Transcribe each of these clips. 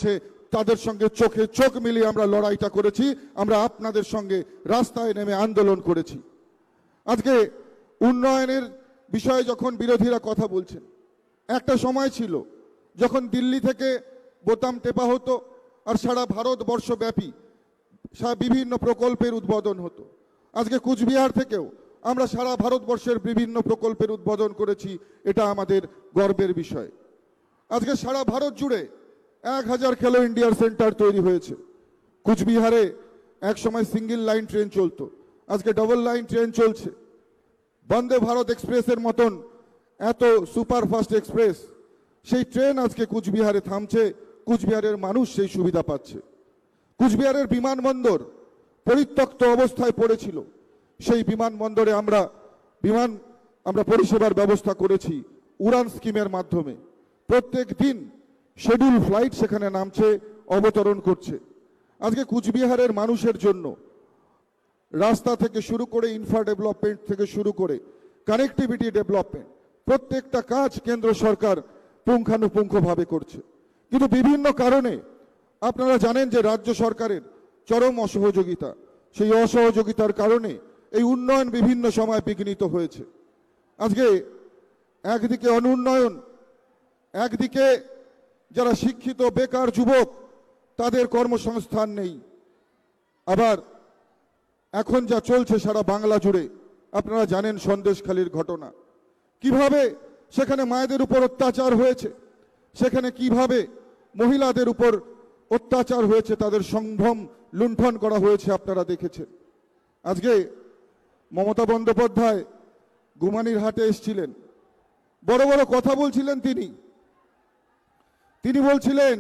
চলছে তাদের সঙ্গে চোখে চোখ মিলিয়ে আমরা লড়াইটা করেছি, আমরা আপনাদের সঙ্গে রাস্তায় নেমে আন্দোলন করেছি। আজকে উন্নয়নের বিষয়ে যখন বিরোধীরা কথা বলছেন, একটা সময় ছিল যখন দিল্লি থেকে বোতাম টেপা হতো আর সারা ভারতবর্ষব্যাপী বিভিন্ন প্রকল্পের উদ্বোধন হতো। আজকে কুচবিহার থেকেও আমরা সারা ভারতবর্ষের বিভিন্ন প্রকল্পের উদ্বোধন করেছি, এটা আমাদের গর্বের বিষয়। আজকে সারা ভারত জুড়ে 1000 খেলো ইন্ডিয়ার সেন্টার তৈরি হয়েছে। কুচবিহারে এক সময় সিঙ্গেল লাইন ট্রেন চলতো, আজকে ডবল লাইন ট্রেন চলছে। বন্দে ভারত এক্সপ্রেসের মতন এত সুপারফাস্ট এক্সপ্রেস, সেই ট্রেন আজকে কুচবিহারে থামছে, কুচবিহারের মানুষ সেই সুবিধা পাচ্ছে। কুচবিহারের বিমানবন্দর পরিত্যক্ত অবস্থায় পড়েছিল, সেই বিমানবন্দরে আমরা পরিষেবার ব্যবস্থা করেছি উড়ান স্কিমের মাধ্যমে। প্রত্যেক দিন শিডিউল ফ্লাইট সেখানে নামছে, অবতরণ করছে। আজকে কুচবিহারের মানুষের জন্য রাস্তা থেকে শুরু করে ইনফ্রা ডেভেলপমেন্ট থেকে শুরু করে কানেক্টিভিটি ডেভেলপমেন্ট, প্রত্যেকটা কাজ কেন্দ্র সরকার পুঙ্খানুপুঙ্খভাবে করছে। কিন্তু বিভিন্ন কারণে আপনারা জানেন যে রাজ্য সরকারের চরম অসহযোগিতা, সেই অসহযোগিতার কারণে এই উন্নয়ন বিভিন্ন সময় বিঘ্নিত হয়েছে। আজকে একদিকে অনুন্নয়ন, একদিকে যারা শিক্ষিত বেকার যুবক তাদের কর্মসংস্থান নেই। আবার এখন যা চলছে সারা বাংলা জুড়ে, আপনারা জানেন সন্দেশখালীর ঘটনা, কিভাবে সেখানে মায়েদের উপর অত্যাচার হয়েছে, সেখানে কিভাবে মহিলাদের উপর অত্যাচার হয়েছে, তাদের সম্ভ্রম লুণ্ঠন করা হয়েছে, আপনারা দেখেছেন। আজকে মমতা বন্দ্যোপাধ্যায় গুমানির হাটে এসেছিলেন, বড় বড় কথা বলছিলেন। তিনি বলছিলেন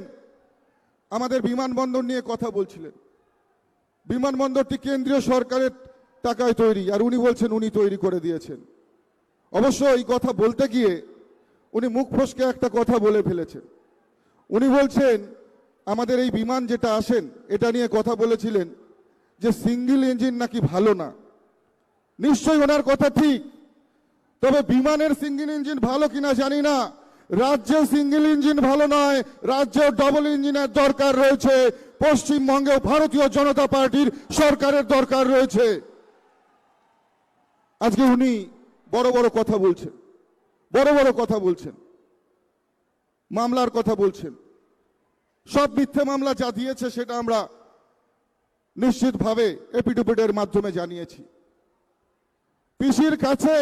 আমাদের বিমানবন্দর নিয়ে কথা বলছিলেন। বিমানবন্দরটি কেন্দ্রীয় সরকারের টাকায় তৈরি, আর উনি বলছেন উনি তৈরি করে দিয়েছেন। অবশ্য এই কথা বলতে গিয়ে উনি মুখ ফসকে একটা কথা বলে ফেলেছেন। উনি বলছেন আমাদের এই বিমান যেটা আসেন এটা নিয়ে কথা বলেছিলেন যে সিঙ্গেল ইঞ্জিন নাকি ভালো না। নিশ্চয়ই ওনার কথা ঠিক, তবে বিমানের সিঙ্গেল ইঞ্জিন ভালো কিনা জানি না, রাজ্যে সিঙ্গেল ইঞ্জিন ভালো নয়, রাজ্যে ডবল ইঞ্জিনের দরকার রয়েছে। পশ্চিমবঙ্গেও ভারতীয় জনতা পার্টির সরকারের দরকার রয়েছে। আজকে উনি বড় বড় কথা বলছেন, বড় বড় কথা বলছেন, মামলার কথা বলছেন। সব মিথ্যে মামলা যা দিয়েছে সেটা আমরা নিশ্চিতভাবে এপিডুপিডের মাধ্যমে জানিয়েছি। পিসির কাছে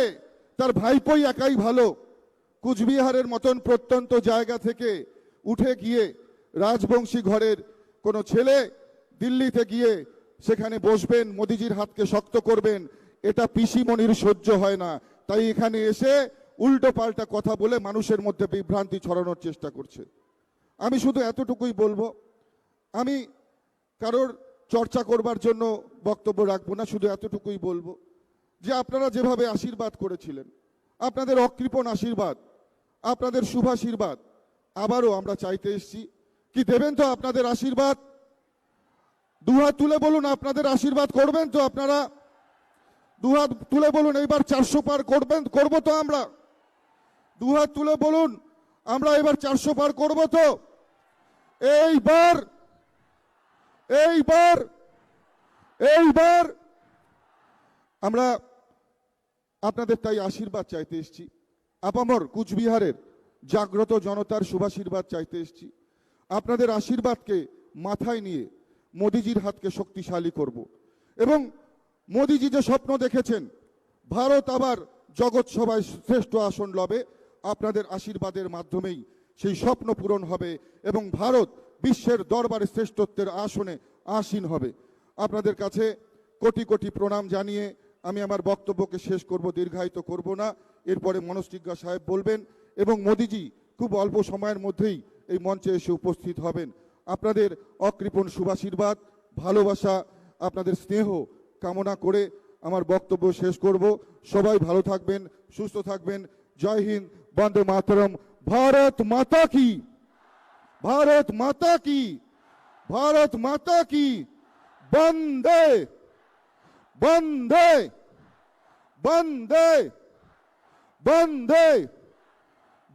তার ভাইপোই একাই ভালো। কুচবিহারের মতন প্রত্যন্ত জায়গা থেকে উঠে গিয়ে রাজবংশী ঘরের কোনো ছেলে দিল্লিতে গিয়ে সেখানে বসবেন, মোদিজির হাতকে শক্ত করবেন, এটা পিসিমণির সহ্য হয় না। তাই এখানে এসে উল্টো পাল্টা কথা বলে মানুষের মধ্যে বিভ্রান্তি ছড়ানোর চেষ্টা করছে। আমি শুধু এতটুকুই বলবো, আমি কারোর চর্চা করবার জন্য বক্তব্য রাখবো না, শুধু এতটুকুই বলবো যে আপনারা যেভাবে আশীর্বাদ করেছিলেন, আপনাদের অকৃপণ আশীর্বাদ, আপনাদের শুভাশীর্বাদ আবারও আমরা চাইতে এসেছি। কি দেবেন তো আপনাদের আশীর্বাদ? দুহাত তুলে বলুন আপনাদের আশীর্বাদ করবেন তো আপনারা? দুহাত তুলে বলুন এইবার 400 পার করবো তো আমরা? দুহাত তুলে বলুন আমরা এবার 400 পার করবো তো? এইবার এইবার এইবার আমরা আপনাদের তাই আশীর্বাদ চাইতে এসেছি। আপামর কুচবিহারের জাগ্রত জনতার শুভাশীর্বাদ চাইতে এসেছি। আপনাদের আশীর্বাদকে মাথায় নিয়ে মোদিজির হাতকে শক্তিশালী করব এবং মোদিজি যে স্বপ্ন দেখেছেন ভারত আবার জগৎ সভায় শ্রেষ্ঠ আসন লবে, আপনাদের আশীর্বাদের মাধ্যমেই সেই স্বপ্ন পূরণ হবে এবং ভারত বিশ্বের দরবারে শ্রেষ্ঠত্বের আসনে আসীন হবে। আপনাদের কাছে কোটি কোটি প্রণাম জানিয়ে আমি আমার বক্তব্যকে শেষ করব, দীর্ঘায়িত করব না। এরপরে মনোজজিজ্ঞা সাহেব বলবেন এবং মোদিজি খুব অল্প সময়ের মধ্যেই এই মঞ্চে এসে উপস্থিত হবেন। আপনাদের অকৃপণ শুভাশীর্বাদ, ভালোবাসা, আপনাদের স্নেহ কামনা করে আমার বক্তব্য শেষ করব। সবাই ভালো থাকবেন, সুস্থ থাকবেন। জয় হিন্দ, বন্দে মাতরম। ভারত মাতা কি, ভারত মাতা কি, ভারত মাতা কি। বন্দে বন্দে বন্দে বন্দে।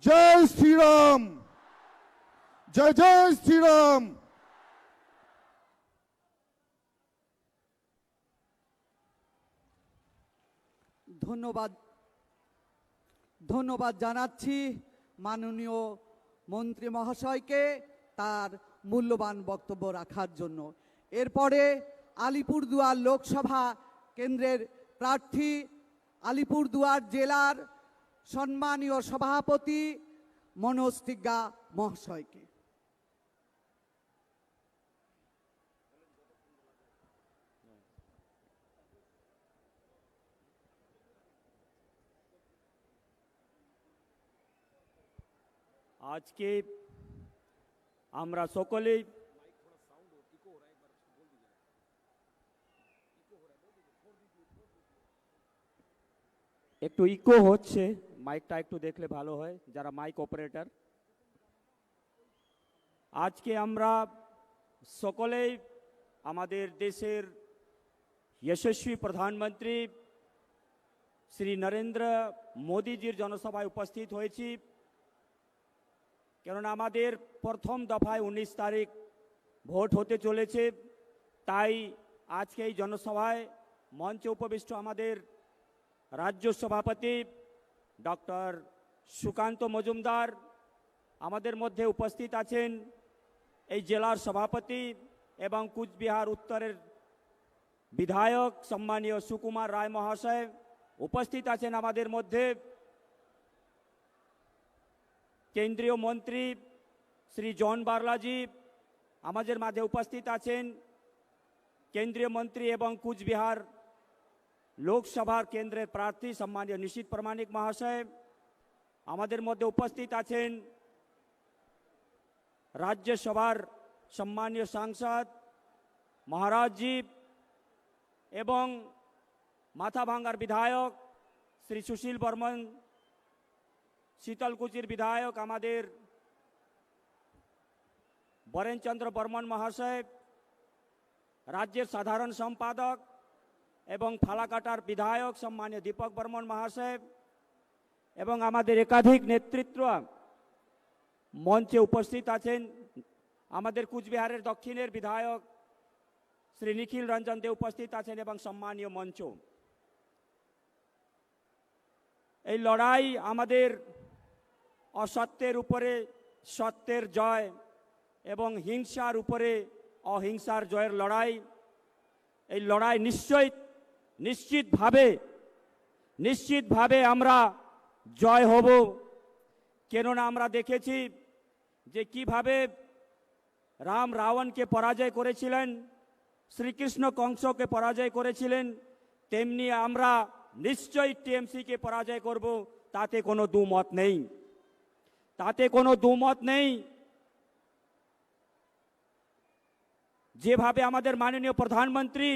জয় শ্রীরাম, জয় জয় শ্রীরাম। ধন্যবাদ জানাচ্ছি মাননীয় মন্ত্রী মহাশয়কে তার মূল্যবান বক্তব্য রাখার জন্য। এরপরে আলিপুরদুয়ার লোকসভা কেন্দ্রের প্রার্থী আলিপুরদুয়ার জেলার সম্মানীয় সভাপতি মনোজ তিগ্গা মহাশয়কে। আজকে আমরা সকলেই একটু ইকো হচ্ছে, মাইকটা একটু দেখলে ভালো হয় যারা মাইক অপারেটর। আজকে আমরা সকলেই আমাদের দেশের यशस्वी প্রধানমন্ত্রী শ্রী নরেন্দ্র মোদীজির জনসভায় উপস্থিত হয়েছি, কেননা আমাদের প্রথম দফায় 19 তারিখ ভোট হতে চলেছে। তাই আজকে এই জনসভায় মঞ্চে উপবিষ্ট আমাদের রাজ্য সভাপতি ডক্টর সুকান্ত মজুমদার, আমাদের মধ্যে উপস্থিত আছেন এই জেলার সভাপতি এবং কুচবিহার উত্তরের বিধায়ক সম্মানীয় সুকুমার রায় মহাশয়, উপস্থিত আছেন আমাদের মধ্যে কেন্দ্রীয় মন্ত্রী শ্রী জন বার্লাজি, আমাদের মাঝে উপস্থিত আছেন কেন্দ্রীয় মন্ত্রী এবং কুচবিহার লোকসভার কেন্দ্রের প্রার্থী সম্মানীয় নিশীথ প্রামাণিক মহাশয়, আমাদের মধ্যে উপস্থিত আছেন রাজ্যসভার সম্মানীয় সাংসদ মহারাজজি এবং মাথাভাঙ্গার বিধায়ক শ্রী সুশীল বর্মন, শীতলকুচির বিধায়ক আমাদের বরেনচন্দ্র বর্মন মহাশয়, রাজ্যের সাধারণ সম্পাদক এবং ফালাকাটার বিধায়ক সম্মানীয় দীপক বর্মন মহাশয় এবং আমাদের একাধিক নেতৃত্ব মঞ্চে উপস্থিত আছেন। আমাদের কুচবিহারের দক্ষিণের বিধায়ক শ্রী নিখিল রঞ্জন দে উপস্থিত আছেন এবং সম্মানীয় মঞ্চ। এই লড়াই আমাদের অসত্যের উপরে সত্যের জয় এবং হিংসার উপরে অহিংসার জয়ের লড়াই। এই লড়াই নিশ্চিতভাবে আমরা জয় হব, কেননা আমরা দেখেছি যে কিভাবে রাম রাবণকে পরাজয় করেছিলেন, শ্রীকৃষ্ণ কংসকে পরাজয় করেছিলেন, তেমনি আমরা নিশ্চয়ই টিএমসিকে পরাজয় করব, তাতে কোনো দুমত নেই। যেভাবে আমাদের মাননীয় প্রধানমন্ত্রী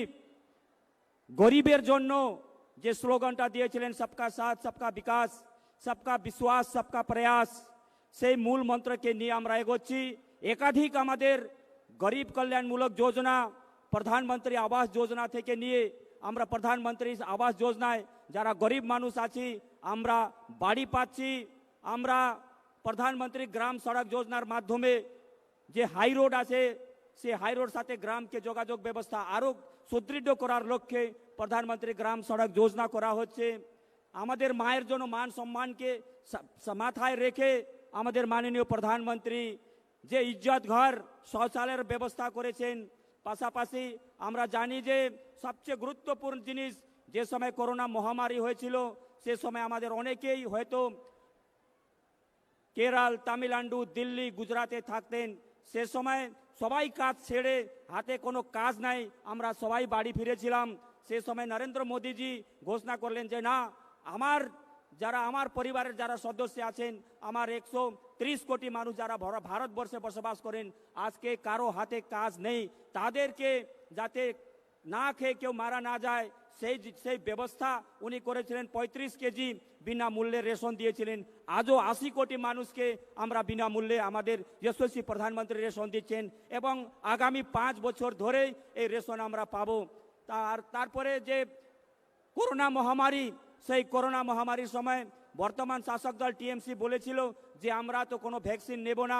গরিবের জন্য যে স্লোগানটা দিয়েছিলেন সবকা সাথ সবকা বিকাশ সবকা বিশ্বাস সবকা প্রয়াস, সেই মূল মন্ত্রকে নিয়ে আমরা এগোচ্ছি। একাধিক আমাদের গরিব কল্যাণমূলক যোজনা, প্রধানমন্ত্রী আবাস যোজনা থেকে নিয়ে আমরা প্রধানমন্ত্রী আবাস যোজনায় যারা গরিব মানুষ আছি আমরা বাড়ি পাচ্ছি। আমরা প্রধানমন্ত্রী গ্রাম সড়ক যোজনার মাধ্যমে যে হাই রোড আছে সে হাই রোড সাথে গ্রামকে যোগাযোগ ব্যবস্থা আরও সুদৃঢ় করার লক্ষ্যে প্রধানমন্ত্রী গ্রাম সড়ক যোজনা করা হচ্ছে। আমাদের মায়ের জন্য মান সম্মানকে মাথায় রেখে আমাদের মাননীয় প্রধানমন্ত্রী যে ইজ্জত ঘর শৌচালয়ের ব্যবস্থা করেছেন। পাশাপাশি আমরা জানি যে সবচেয়ে গুরুত্বপূর্ণ জিনিস, যে সময় করোনা মহামারী হয়েছিল সে সময় আমাদের অনেকেই হয়তো কেরল, তামিলনাড়ু, দিল্লি, গুজরাটে থাকতেন। সে সময় সবাই কাজ ছেড়ে, হাতে কোনো কাজ নাই, আমরা সবাই বাড়ি ফিরেছিলাম। সে সময় নরেন্দ্র মোদীজি ঘোষণা করলেন যে না, আমার পরিবারের যারা সদস্য আছেন, আমার 130 কোটি মানুষ যারা ভারতবর্ষে বসবাস করেন, আজকে কারো হাতে কাজ নেই, তাদেরকে যাতে না খেয়ে কেউ মারা না যায় সেই ব্যবস্থা উনি করেছিলেন। 35 কেজি বিনামূল্যে রেশন দিয়েছিলেন। আজও 80 কোটি মানুষকে আমরা বিনামূল্যে আমাদের যশস্বী প্রধানমন্ত্রী রেশন দিচ্ছেন এবং আগামী 5 বছর ধরেই এই রেশন আমরা পাবো। তারপরে যে করোনা মহামারী, সেই করোনা মহামারীর সময় বর্তমান শাসক দল টিএমসি বলেছিল যে আমরা তো কোনো ভ্যাকসিন নেব না,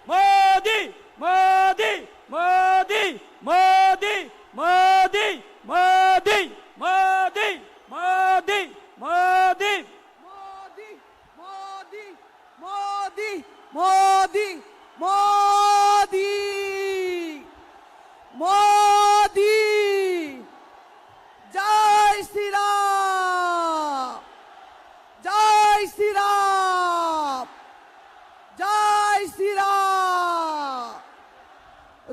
मोदी मोदी मोदी मोदी मोदी मोदी मोदी मोदी मोदी मोदी मोदी मोदी मोदी मोदी जय श्री राम जय श्री राम जय श्री राम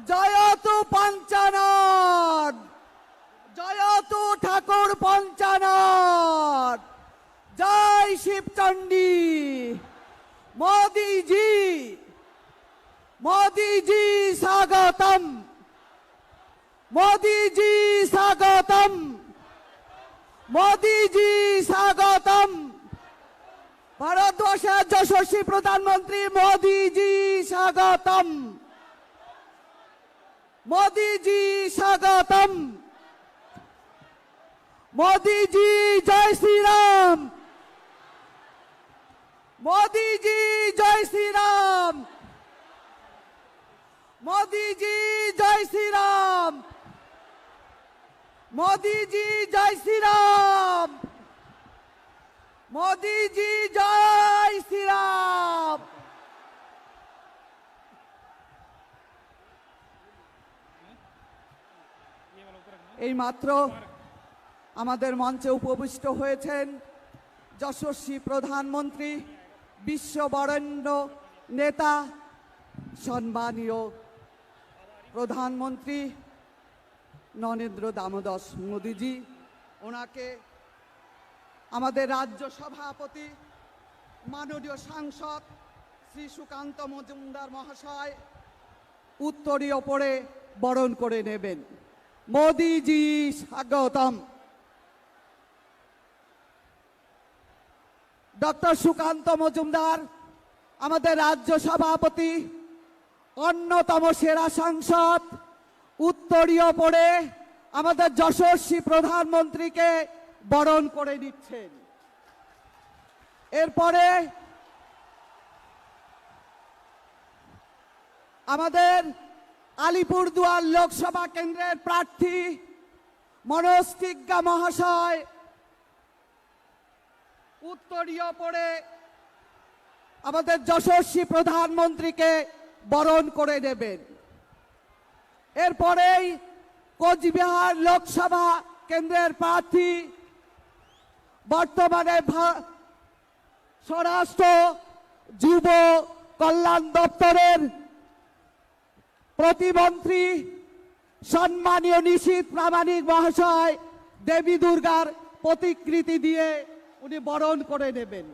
জয়তু পঞ্চানন জয়তু ঠাকুর পঞ্চানন জয় শিবচণ্ডী मोदी जी स्वागतम मोदी जी स्वागतम मोदी जी स्वागतम ভারতবর্ষের যশস্বী প্রধানমন্ত্রী মোদি জি স্বাগতম मोदी जी स्वागतम मोदी जी जय श्री राम मोदी जी जय श्री राम मोदी जी जय श्री राम मोदी जी जय श्री राम मोदी जी जय श्री राम এই মাত্র আমাদের মঞ্চে উপবিষ্ট হয়েছেন যশস্বী প্রধানমন্ত্রী বিশ্ববরেণ্য নেতা সম্মানীয় প্রধানমন্ত্রী নরেন্দ্র দামোদর মোদীজি। ওনাকে আমাদের রাজ্য সভাপতি মাননীয় সাংসদ শ্রী সুকান্ত মজুমদার মহাশয় উত্তরীয় পড়ে বরণ করে নেবেন। मोदी जी स्वागतम। डॉक्टर सुकांत मजुमदार আমাদের রাজ্য সভাপতি অন্যতম সেরা সাংসদ উত্তরীয় পড়ে আমাদের যশস্বী প্রধানমন্ত্রীকে বরণ করে নিচ্ছেন। এরপরে আমাদের আলিপুরদুয়ার লোকসভা কেন্দ্রের প্রার্থী মনোজ তিগ্গা মহাশয় উত্তরীয় পড়ে আমাদের যশস্বী প্রধানমন্ত্রীকে বরণ করে নেবেন। এরপরেই কোচবিহার লোকসভা কেন্দ্রের প্রার্থী বর্তমানে স্বরাষ্ট্র যুব কল্যাণ দপ্তরের প্রতিমন্ত্রী সম্মানীয় নিশীথ প্রামাণিক মহাশয় দেবী দুর্গার প্রতিকৃতি দিয়ে উনি বরণ করে নেবেন।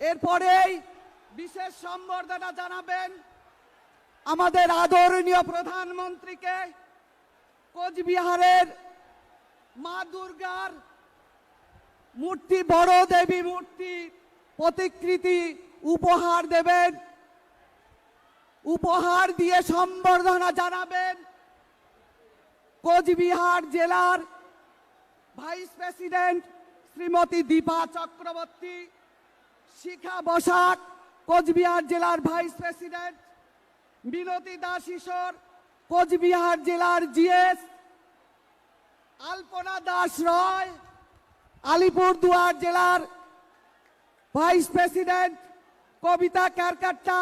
এরপরেই বিশেষ সম্বর্ধনা জানাবেন আমাদের আদরণীয় প্রধানমন্ত্রীকে কোচবিহারের মা দুর্গার মূর্তি বড় দেবী মূর্তি প্রতিকৃতি উপহার দেবেন। উপহার দিয়ে সম্বর্ধনা জানাবেন কোচবিহার জেলার ভাইস প্রেসিডেন্ট শ্রীমতী দীপা চক্রবর্তী, শিখা বসাক কোচবিহার জেলার ভাইস প্রেসিডেন্ট, মিনতি দাস ঈশ্বর কোচবিহার জেলার জিএস, আলপনা দাস রয় আলিপুরদুয়ার জেলার ভাইস প্রেসিডেন্ট, কবিতা ক্যারকাট্টা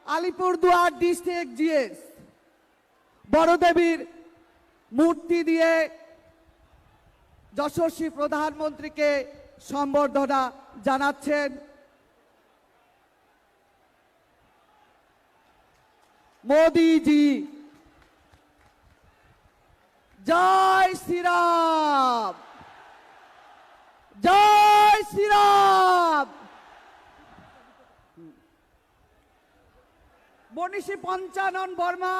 আলিপুরদুয়ার ডিস্ট্রিক্ট জিএস। বড়দেবীর মূর্তি দিয়ে যশস্বী প্রধানমন্ত্রীকে সম্বর্ধনা জানাচ্ছেন। मोदी जी जय श्री राम जय श्री राम। মনীষী পঞ্চানন বর্মা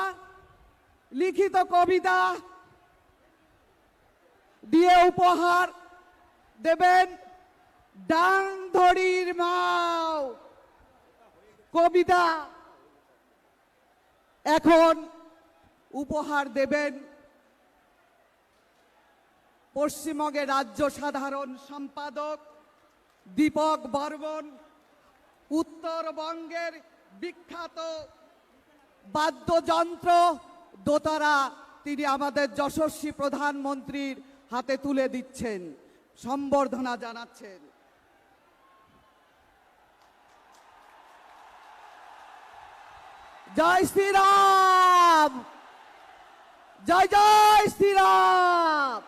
লিখিত কবিতা দিয়ে উপহার দেবেন ডাং ধরির মাও কবিতা এখন উপহার দেবেন পশ্চিমবঙ্গের রাজ্য সাধারণ সম্পাদক দীপক বর্মন উত্তরবঙ্গের বিখ্যাত বাদ্যযন্ত্র দোতারা তিনি আমাদের যশস্বী প্রধানমন্ত্রীর হাতে তুলে দিচ্ছেন, সম্বর্ধনা জানাচ্ছেন। জয় শ্রীরাম, জয় জয় শ্রীরাম।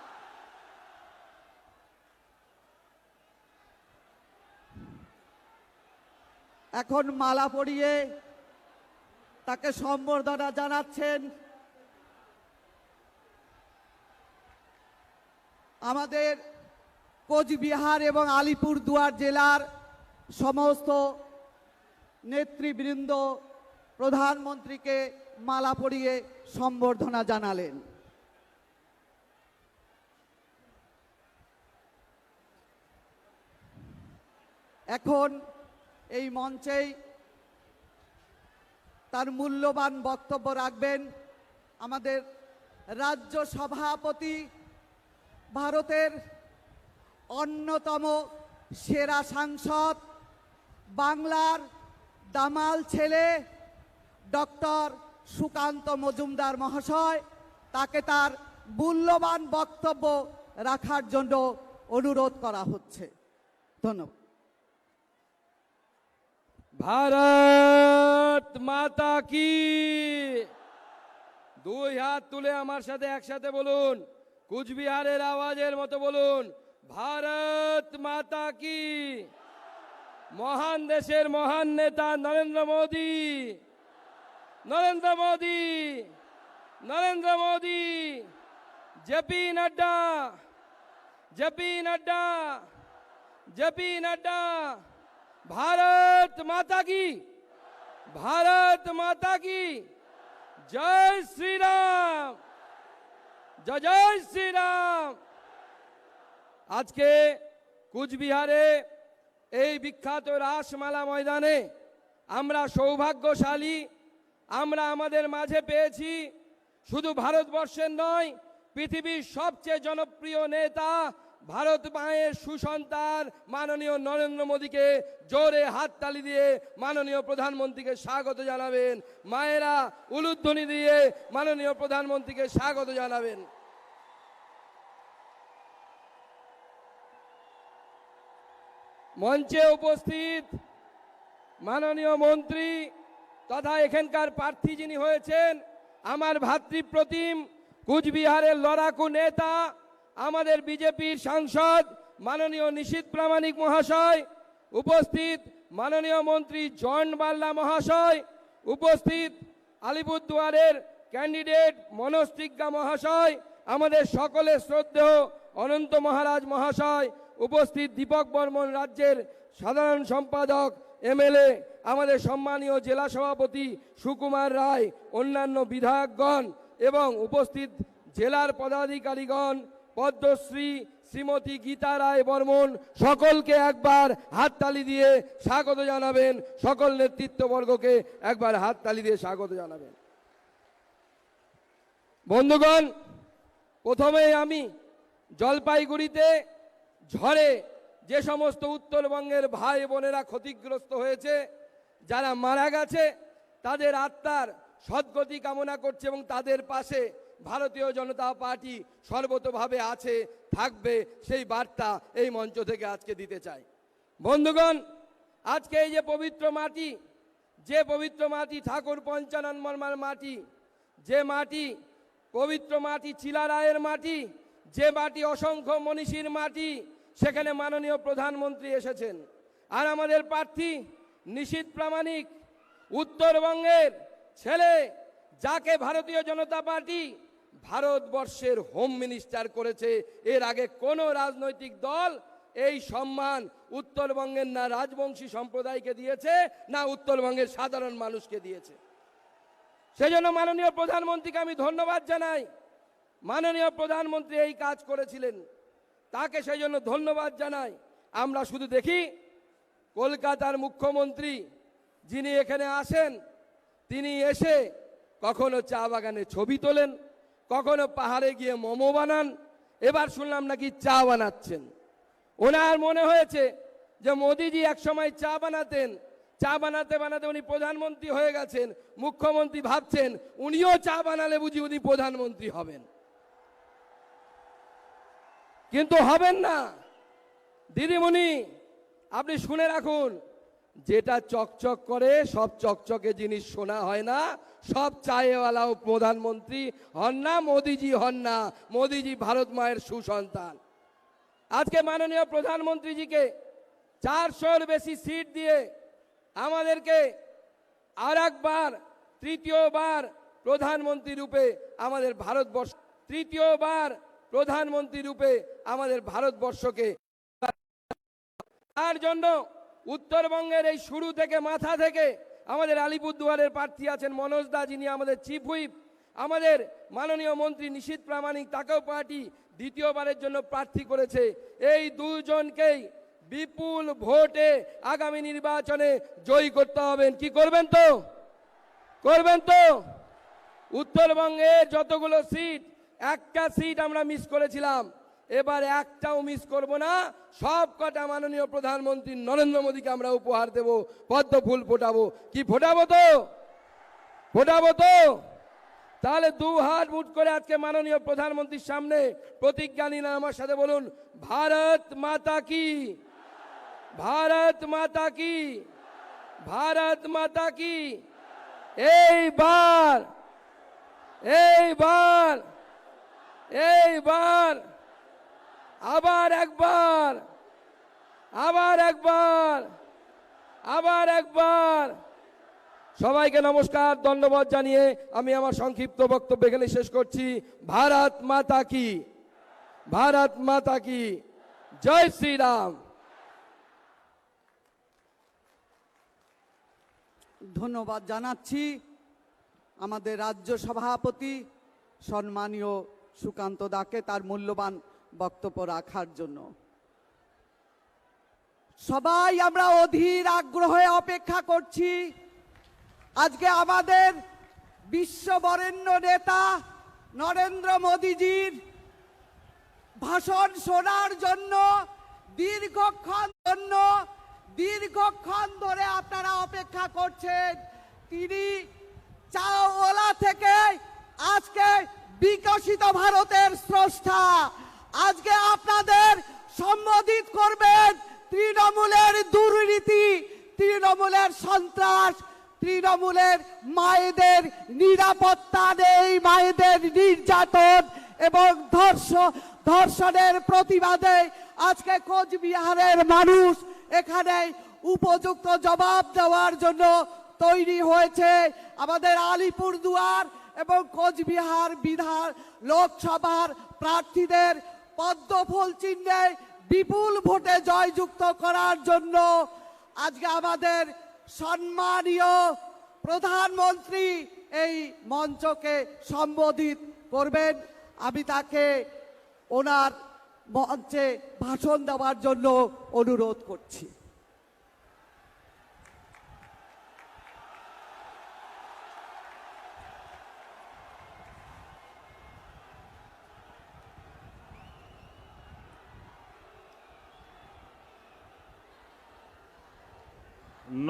এখন মালা পরিয়ে তাকে সম্বর্ধনা জানাচ্ছেন আমাদের কোচবিহার এবং আলিপুরদুয়ার জেলার সমস্ত নেতৃবৃন্দ প্রধানমন্ত্রীকে মালা পরিয়ে সম্বর্ধনা জানালেন। এখন এই মঞ্চেই তার মূল্যবান বক্তব্য রাখবেন আমাদের রাজ্য সভাপতি, ভারতের অন্যতম সেরা সাংসদ, বাংলার দামাল ছেলে ডক্টর সুকান্ত মজুমদার মহাশয়। তাকে তার মূল্যবান বক্তব্য রাখার জন্য অনুরোধ করা হচ্ছে। ধন্যবাদ। ভারত মাতা কি। দুই হাত তুলে আমার সাথে একসাথে বলুন, কুচবিহারের আওয়াজের মতো বলুন, ভারত মাতা কি। মহান দেশের মহান নেতা Narendra Modi, Narendra Modi, Narendra Modi, JP Nadda, JP Nadda, JP Nadda. Bharat माता की, भारत माता की जय श्री राम, जय जय श्री राम। आज के কুচবিহারে এই বিখ্যাত রাসমেলা ময়দানে আমরা সৌভাগ্যশালী, আমরা আমাদের মাঝে পেয়েছি শুধু ভারতবর্ষের নয় পৃথিবীর সবচেয়ে জনপ্রিয় নেতা ভারত মায়ের সুসন্তান মাননীয় নরেন্দ্র মোদীকে জোরে হাততালি দিয়ে মাননীয় প্রধানমন্ত্রীকে স্বাগত জানাবেন। মায়েরা উলুধ্বনি দিয়ে মাননীয় প্রধানমন্ত্রীকে স্বাগত জানাবেন। মঞ্চে উপস্থিত মাননীয় মন্ত্রী তথা এখানকার প্রার্থী যিনি হয়েছেন আমার ভাতৃপ্রতিম কুচবিহারের লড়াকু নেতা আমাদের বিজেপির সাংসদ মাননীয় নিশীথ প্রামাণিক মহাশয়, উপস্থিত মাননীয় মন্ত্রী জন বাল্লা মহাশয়, উপস্থিত আলিপুরদুয়ারের ক্যান্ডিডেট মনোজ টিগ্গা মহাশয়, আমাদের সকলের শ্রদ্ধেয় অনন্ত মহারাজ মহাশয়, উপস্থিত দীপক বর্মন রাজ্যের সাধারণ সম্পাদক এমএলএ, আমাদের সম্মানীয় জেলা সভাপতি সুকুমার রায়, অন্যান্য বিধায়কগণ এবং উপস্থিত জেলার পদাধিকারীগণ, পদ্মশ্রী শ্রীমতী গীতা রায় বর্মন, সকলকে একবার হাততালি দিয়ে স্বাগত জানাবেন। সকল নেতৃত্ববর্গকে একবার হাততালি দিয়ে স্বাগত জানাবেন। বন্ধুগণ, প্রথমেই আমি জলপাইগুড়িতে ঝড়ে যে সমস্ত উত্তরবঙ্গের ভাই বোনেরা ক্ষতিগ্রস্ত হয়েছে, যারা মারা গেছে, তাদের আত্মার সদ্গতি কামনা করছে এবং তাদের পাশে ভারতীয় জনতা পার্টি সর্বতোভাবে আছে, থাকবে, সেই বার্তা এই মঞ্চ থেকে আজকে দিতে চাই। বন্ধুগণ, আজকে এই যে পবিত্র মাটি, যে পবিত্র মাটি ঠাকুর পঞ্চাননমার মাটি, যে মাটি পবিত্র মাটি চিলা রায়ের মাটি, যে মাটি অসংখ্য মনীষীর মাটি, সেখানে মাননীয় প্রধানমন্ত্রী এসেছেন। আর আমাদের প্রার্থী নিশীথ প্রামাণিক উত্তরবঙ্গের ছেলে, যাকে ভারতীয় জনতা পার্টি ভারতবর্ষের হোম মিনিস্টার করেছে। এর আগে কোনো রাজনৈতিক দল এই সম্মান উত্তরবঙ্গের না রাজবংশী সম্প্রদায়কে দিয়েছে, না উত্তরবঙ্গের সাধারণ মানুষকে দিয়েছে। সেজন্য মাননীয় প্রধানমন্ত্রীকে আমি ধন্যবাদ জানাই। মাননীয় প্রধানমন্ত্রী এই কাজ করেছিলেন, তাকে সেই জন্য ধন্যবাদ জানাই। আমরা শুধু দেখি কলকাতার মুখ্যমন্ত্রী যিনি এখানে আসেন, তিনি এসে কখনো চা বাগানে ছবি তোলেন, কখনো পাহাড়ে গিয়ে মোমো বানান, এবার শুনলাম নাকি চা বানাচ্ছেন। ওনার মনে হয়েছে যে মোদিজি একসময় চা বানাতেন, চা বানাতে বানাতে উনি প্রধানমন্ত্রী হয়ে গেছেন, মুখ্যমন্ত্রী ভাবছেন উনিও চা বানালে বুঝি উনি প্রধানমন্ত্রী হবেন, কিন্তু হবেন না। দিদিমণি আপনি শুনে রাখুন, যেটা চকচক করে সব চকচকে জিনিস শোনা হয় না, সব চায়েওয়ালাও প্রধানমন্ত্রী হন না, মোদিজি হন না। মোদিজি ভারত মায়ের সুসন্তান। আজকে মাননীয় প্রধানমন্ত্রীজিকে 400-র বেশি সিট দিয়ে আমাদেরকে আর একবার তৃতীয়বার প্রধানমন্ত্রী রূপে আমাদের ভারতবর্ষ, তৃতীয়বার প্রধানমন্ত্রী রূপে আমাদের ভারতবর্ষকে, তার জন্য উত্তরবঙ্গের এই শুরু থেকে মাথা থেকে আমাদের আলিপুরদুয়ারের প্রার্থী আছেন মনোজ দা, যিনি আমাদের চিফ হুইপ, আমাদের মাননীয় মন্ত্রী নিশীথ প্রামাণিক, তাকেও পার্টি দ্বিতীয়বারের জন্য প্রার্থী করেছে। এই দুজনকেই বিপুল ভোটে আগামী নির্বাচনে জয়ী করতে হবেন। কি করবেন তো? করবেন তো? উত্তরবঙ্গে যতগুলো সিট, একটা সিট আমরা মিস করেছিলাম, এবার একটাও মিস করব না। সব কটা মাননীয় প্রধানমন্ত্রী নরেন্দ্র মোদীকে আমরা উপহার দেব, পদ্ম ফুল ফোটাবো। কি ফোটাবো তো? ফোটাবো তো? তাহলে দু হাত মুঠ করে আজকে মাননীয় প্রধানমন্ত্রীর সামনে প্রতিজ্ঞা নিন, আমার সাথে বলুন, ভারত মাতা কি, ভারত মাতা কি, ভারত মাতা কি। এইবার এইবার এইবার আবার একবার, আবার একবার, আবার একবার। সবাইকে নমস্কার, ধন্যবাদ জানিয়ে আমি আমার সংক্ষিপ্ত বক্তব্য এখানে শেষ করছি। ভারত মাতা কি, ভারত মাতা কি, জয় শ্রীরাম। ধন্যবাদ জানাচ্ছি আমাদের রাজ্য সভাপতি সম্মানীয় সুকান্ত দাকে তার মূল্যবান বক্তব্য রাখার জন্য। সবাই আমরা অধীর আগ্রহে অপেক্ষা করছি আজকে আমাদের বিশ্ববরেণ্য নেতা নরেন্দ্র মোদীজির ভাষণ শোনার জন্য। দীর্ঘক্ষণ ধরে আপনারা অপেক্ষা করছেন। তিনি চাওয়ালা থেকে আজকে বিকশিত ভারতের স্রষ্টা। আজকে আপনাদের সম্বোধিত করবেন তৃণমূলের দুর্নীতি, তৃণমূলের সন্ত্রাস, তৃণমূলের মায়েদের নিরাপত্তা নেই, মায়েদের নির্যাতন এবং ধর্ষণের প্রতিবাদে আজকে কোচবিহারের মানুষ এখানে উপযুক্ত জবাব দেওয়ার জন্য তৈরি হয়েছে। আমাদের আলিপুরদুয়ার এবং কোচবিহার লোকসভার প্রার্থীদের পদ্মফুল চিহ্নে বিপুল ভোটে জয়যুক্ত করার জন্য আজকে আমাদের সম্মানীয় প্রধানমন্ত্রী এই মঞ্চকে সম্বোধিত করবেন। আমি তাকে ওনার মঞ্চে ভাষণ দেওয়ার জন্য অনুরোধ করছি।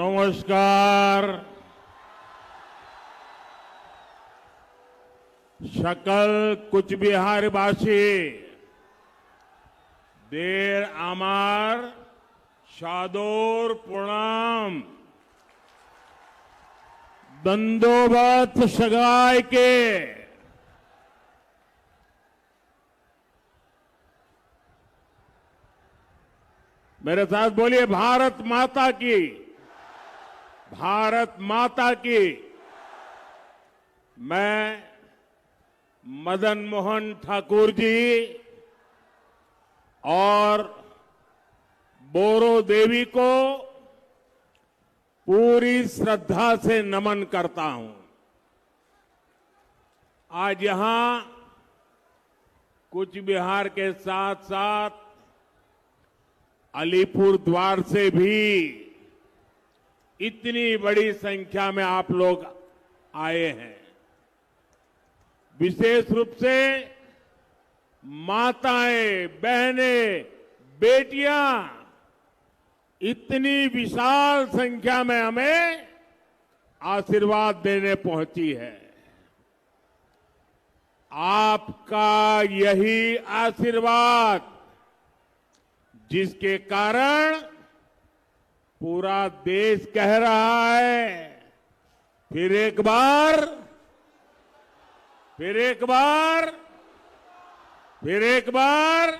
নমস্কার। সকল কুচবিহারবাসী দের আমার সাদর প্রণাম। दंडोवत सगाई के मेरे साथ बोलिए, भारत माता की, भारत माता की। मैं मदन मोहन ठाकुर जी और बोरो देवी को पूरी श्रद्धा से नमन करता हूं। आज यहां कुछ बिहार के साथ साथ अलीपुर द्वार से भी इतनी बड़ी संख्या में आप लोग आए हैं। विशेष रूप से माताएं, बहनें, बेटियां इतनी विशाल संख्या में हमें आशीर्वाद देने पहुंची है। आपका यही आशीर्वाद जिसके कारण पूरा देश कह रहा है, फिर एक बार, फिर एक बार, फिर एक बार,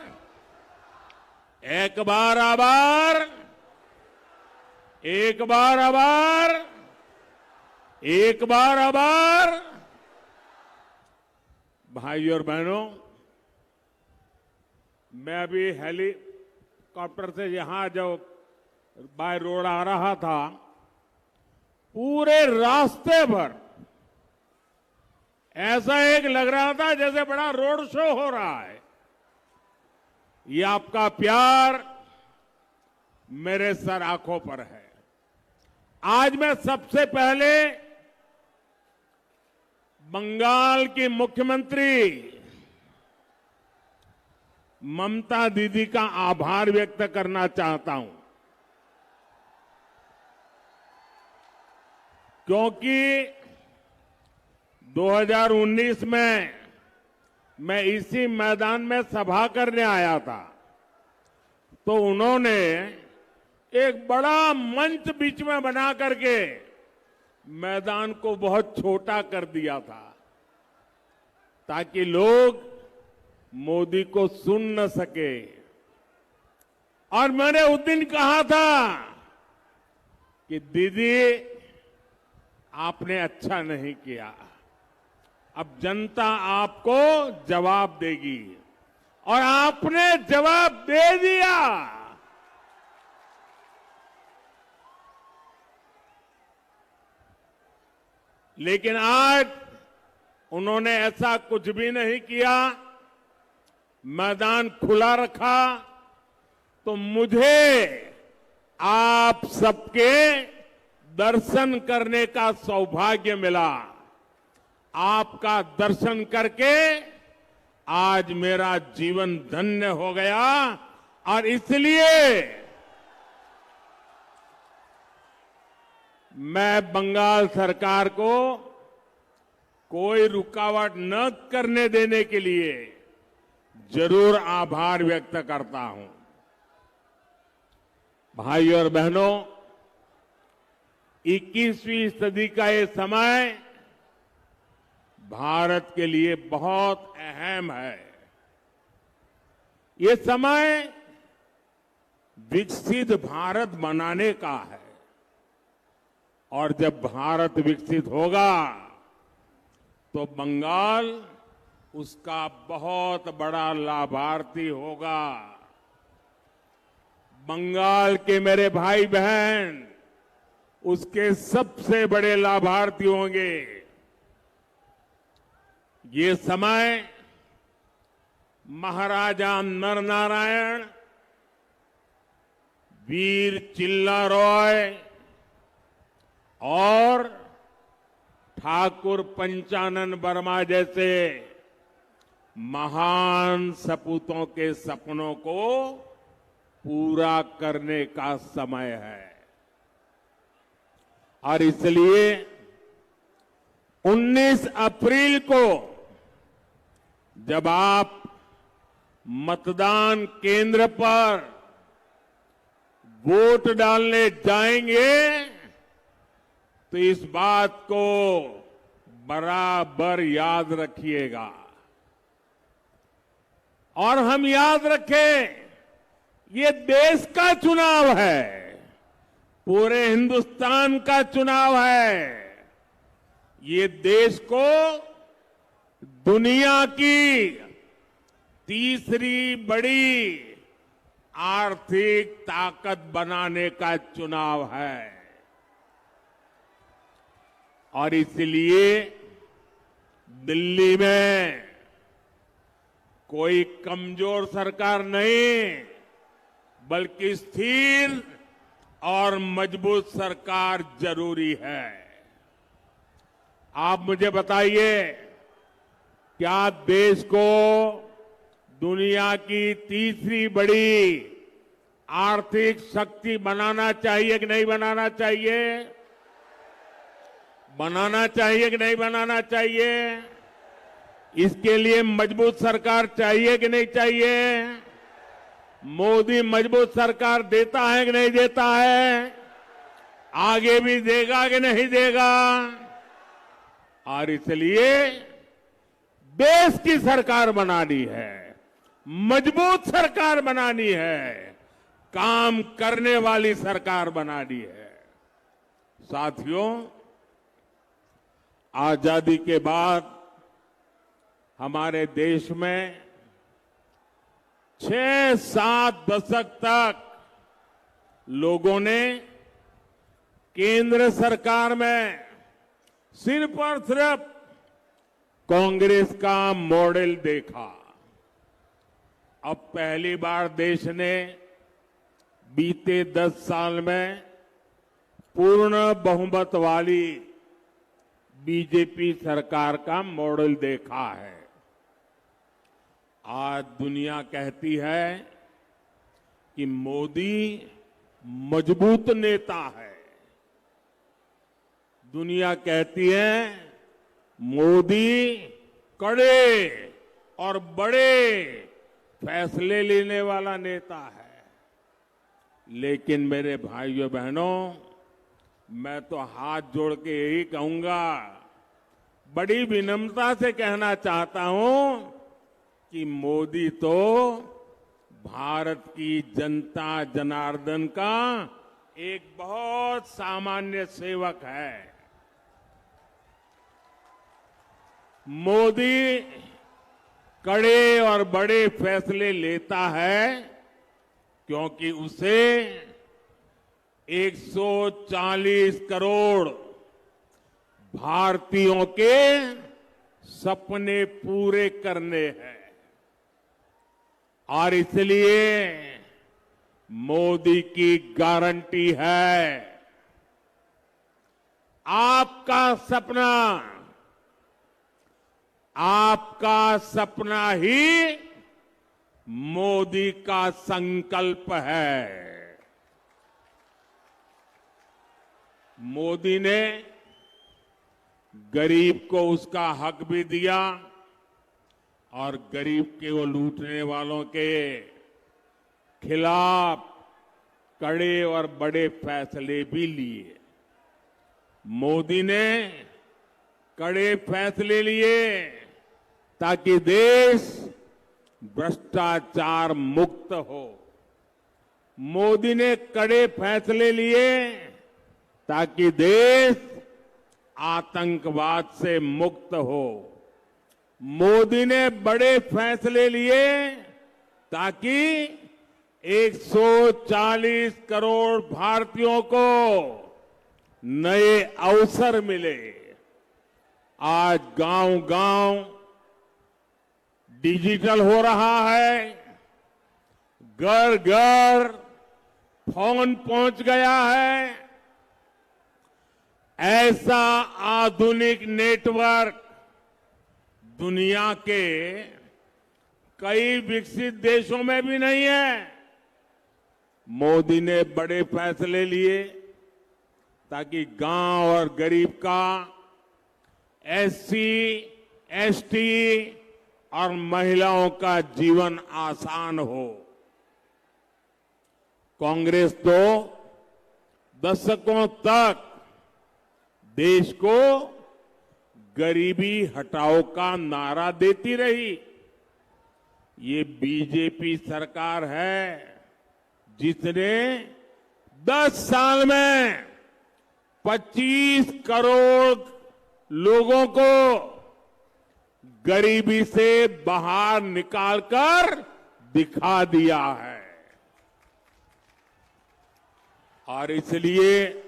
एक बार आभार, एक बार आभार, एक बार आभार। भाइयों और बहनों, मैं अभी हेलीकॉप्टर से यहां जो बाय रोड आ रहा था, पूरे रास्ते भर ऐसा एक लग रहा था जैसे बड़ा रोड शो हो रहा है। ये आपका प्यार मेरे सर आंखों पर है। आज मैं सबसे पहले बंगाल की मुख्यमंत्री ममता दीदी का आभार व्यक्त करना चाहता हूं, क्योंकि 2019 में मैं इसी मैदान में सभा करने आया था, तो उन्होंने एक बड़ा मंच बीच में बना करके मैदान को बहुत छोटा कर दिया था, ताकि लोग मोदी को सुन न सके। और मैंने उस दिन कहा था कि दीदी आपने अच्छा नहीं किया, अब जनता आपको जवाब देगी, और आपने जवाब दे दिया। लेकिन आज उन्होंने ऐसा कुछ भी नहीं किया, मैदान खुला रखा, तो मुझे आप सबके दर्शन करने का सौभाग्य मिला। आपका दर्शन करके आज मेरा जीवन धन्य हो गया, और इसलिए मैं बंगाल सरकार को कोई रुकावट न करने देने के लिए जरूर आभार व्यक्त करता हूं। भाइयों और बहनों, 21वीं सदी का ये समय भारत के लिए बहुत अहम है। ये समय विकसित भारत बनाने का है, और जब भारत विकसित होगा तो बंगाल उसका बहुत बड़ा लाभार्थी होगा। बंगाल के मेरे भाई बहन उसके सबसे बड़े लाभार्थी होंगे। ये समय महाराजा नरनारायण, वीर चिल्ला रॉय और ठाकुर पंचानन वर्मा जैसे महान सपूतों के सपनों को पूरा करने का समय है। और इसलिए 19 अप्रैल को जब आप मतदान केंद्र पर वोट डालने जाएंगे, तो इस बात को बराबर याद रखिएगा। और हम याद रखें, ये देश का चुनाव है, पूरे हिंदुस्तान का चुनाव है। ये देश को दुनिया की तीसरी बड़ी आर्थिक ताकत बनाने का चुनाव है। और इसलिए दिल्ली में कोई कमजोर सरकार नहीं, बल्कि स्थिर और मजबूत सरकार जरूरी है। आप मुझे बताइए, क्या देश को दुनिया की तीसरी बड़ी आर्थिक शक्ति बनाना चाहिए कि नहीं बनाना चाहिए? बनाना चाहिए कि नहीं बनाना चाहिए? इसके लिए मजबूत सरकार चाहिए कि नहीं चाहिए? मोदी मजबूत सरकार देता है कि नहीं देता है? आगे भी देगा कि नहीं देगा? और इसलिए देश की सरकार बनानी है, मजबूत सरकार बनानी है, काम करने वाली सरकार बनानी है। साथियों, आजादी के बाद हमारे देश में 6-7 दशक तक लोगों ने केंद्र सरकार में सिर्फ और सिर्फ कांग्रेस का मॉडल देखा। अब पहली बार देश ने बीते 10 साल में पूर्ण बहुमत वाली बीजेपी सरकार का मॉडल देखा है। आज दुनिया कहती है कि मोदी मजबूत नेता है। दुनिया कहती है मोदी कड़े और बड़े फैसले लेने वाला नेता है। लेकिन मेरे भाइयों बहनों, मैं तो हाथ जोड़ के यही कहूंगा, बड़ी विनम्रता से कहना चाहता हूं कि मोदी तो भारत की जनता जनार्दन का एक बहुत सामान्य सेवक है। मोदी कड़े और बड़े फैसले लेता है क्योंकि उसे 140 करोड़ भारतीयों के सपने पूरे करने हैं। और इसलिए मोदी की गारंटी है, आपका सपना ही मोदी का संकल्प है। मोदी ने गरीब को उसका हक भी दिया और गरीब के वो लूटने वालों के खिलाफ कड़े और बड़े फैसले भी लिए। मोदी ने कड़े फैसले लिए ताकि देश भ्रष्टाचार मुक्त हो। मोदी ने कड़े फैसले लिए ताकि देश आतंकवाद से मुक्त हो। मोदी ने बड़े फैसले लिए ताकि 140 करोड़ भारतीयों को नए अवसर मिले। आज गांव-गांव डिजिटल हो रहा है, घर-घर फोन पहुंच गया है। ऐसा आधुनिक नेटवर्क दुनिया के कई विकसित देशों में भी नहीं है। मोदी ने बड़े फैसले लिए ताकि गांव और गरीब का, एससी, एसटी और महिलाओं का जीवन आसान हो। कांग्रेस तो दशकों तक देश को गरीबी हटाओ का नारा देती रही। ये बीजेपी सरकार है जिसने 10 साल में 25 करोड़ लोगों को गरीबी से बाहर निकालकर दिखा दिया है। और इसलिए